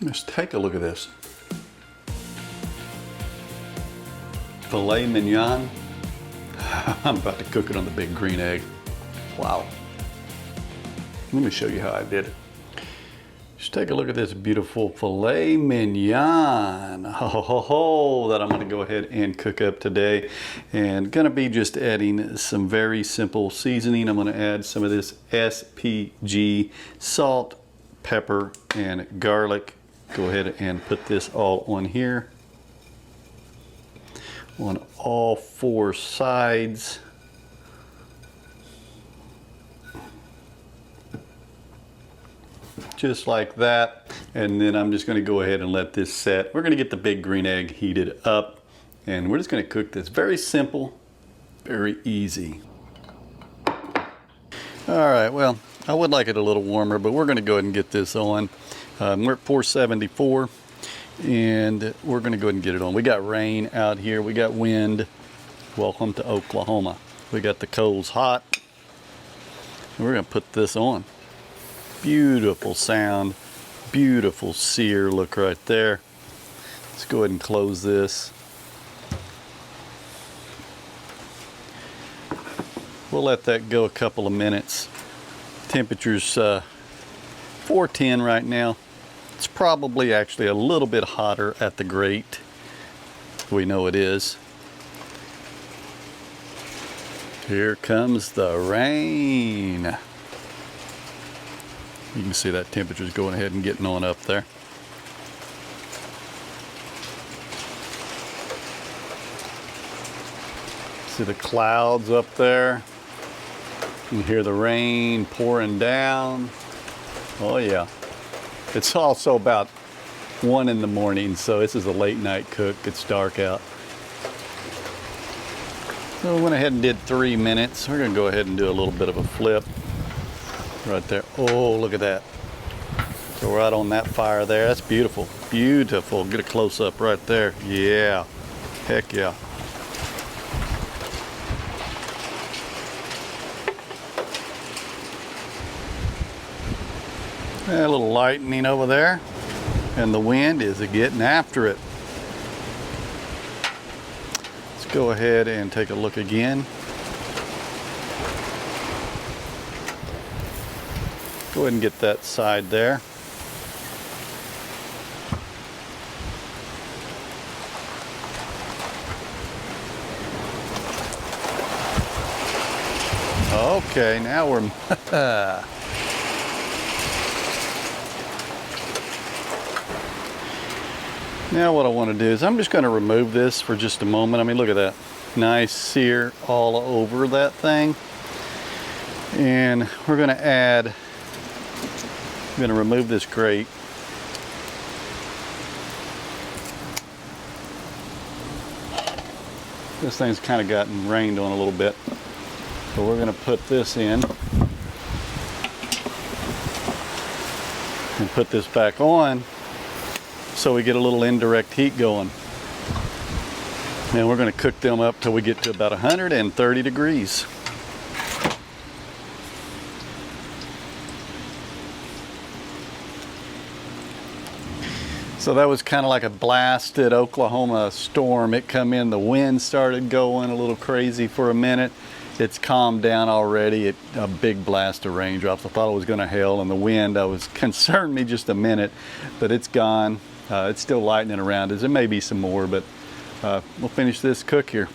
Just take a look at this. Filet Mignon. I'm about to cook it on the big green egg. Wow. Let me show you how I did it. Just take a look at this beautiful filet mignon. That I'm gonna go ahead and cook up today. And gonna be just adding some very simple seasoning. I'm gonna add some of this SPG, salt, pepper, and garlic. Go ahead and put this all on here. On all 4 sides. Just like that, and then I'm just going to go ahead and let this set. We're going to get the big green egg heated up, and we're just going to cook this. Very simple, very easy. All right, well, I would like it a little warmer, but we're going to go ahead and get this on. We're at 474, and we're going to go ahead and get it on. We got rain out here, we got wind. Welcome to Oklahoma. We got the coals hot, and we're going to put this on. Beautiful sound, beautiful sear look right there. Let's go ahead and close this. We'll let that go a couple of minutes. Temperature's 410 right now. It's probably actually a little bit hotter at the grate. We know it is. Here comes the rain. You can see that temperature's going ahead and getting on up there. See the clouds up there? You can hear the rain pouring down. Oh yeah. It's also about 1 in the morning, so this is a late night cook. It's dark out. So we went ahead and did 3 minutes. We're gonna go ahead and do a little bit of a flip. Right there. Oh, look at that. So right on that fire there. That's beautiful. Beautiful. Get a close up right there. Yeah. Heck yeah. A little lightning over there. And the wind is getting after it. Let's go ahead and take a look again. Go ahead and get that side there. Okay, now we're now what I want to do is I'm just going to remove this for just a moment. I mean, look at that. Nice sear all over that thing. And we're going to add, I'm going to remove this grate. This thing's kind of gotten rained on a little bit. So we're going to put this in and put this back on so we get a little indirect heat going. And we're going to cook them up till we get to about 130 degrees. So that was kind of like a blasted Oklahoma storm. It come in, the wind started going a little crazy for a minute. It's calmed down already. A big blast of raindrops. I thought it was going to hail, and the wind was concerned me just a minute, but it's gone. It's still lightning around us. There may be some more, but we'll finish this cook here.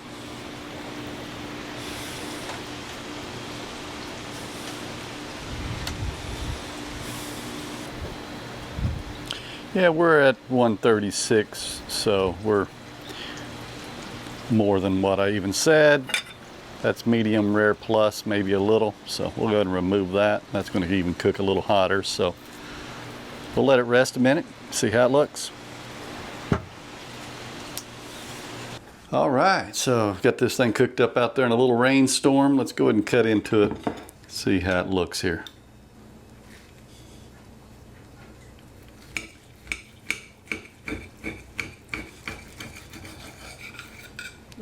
Yeah, we're at 136, so we're more than what I even said. That's medium rare plus, maybe a little. So we'll go ahead and remove that. That's going to even cook a little hotter. So we'll let it rest a minute, see how it looks. All right, so I've got this thing cooked up out there in a little rainstorm. Let's go ahead and cut into it, see how it looks here.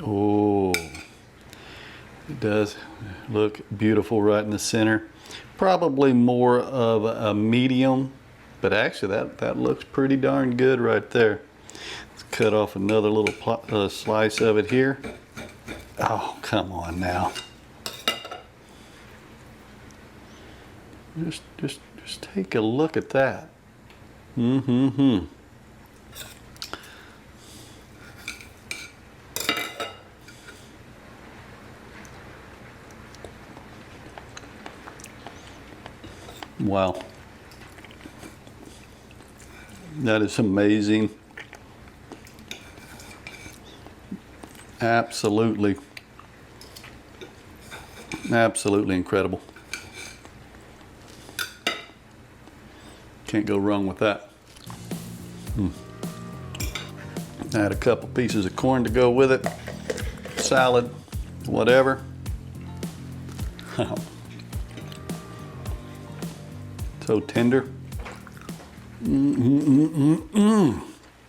Oh, it does look beautiful right in the center. Probably more of a medium, but actually that looks pretty darn good right there. Let's cut off another little slice of it here. Oh, come on now. Just take a look at that. Wow. That is amazing. Absolutely incredible. Can't go wrong with that. Add a couple pieces of corn to go with it. Salad, whatever. So tender.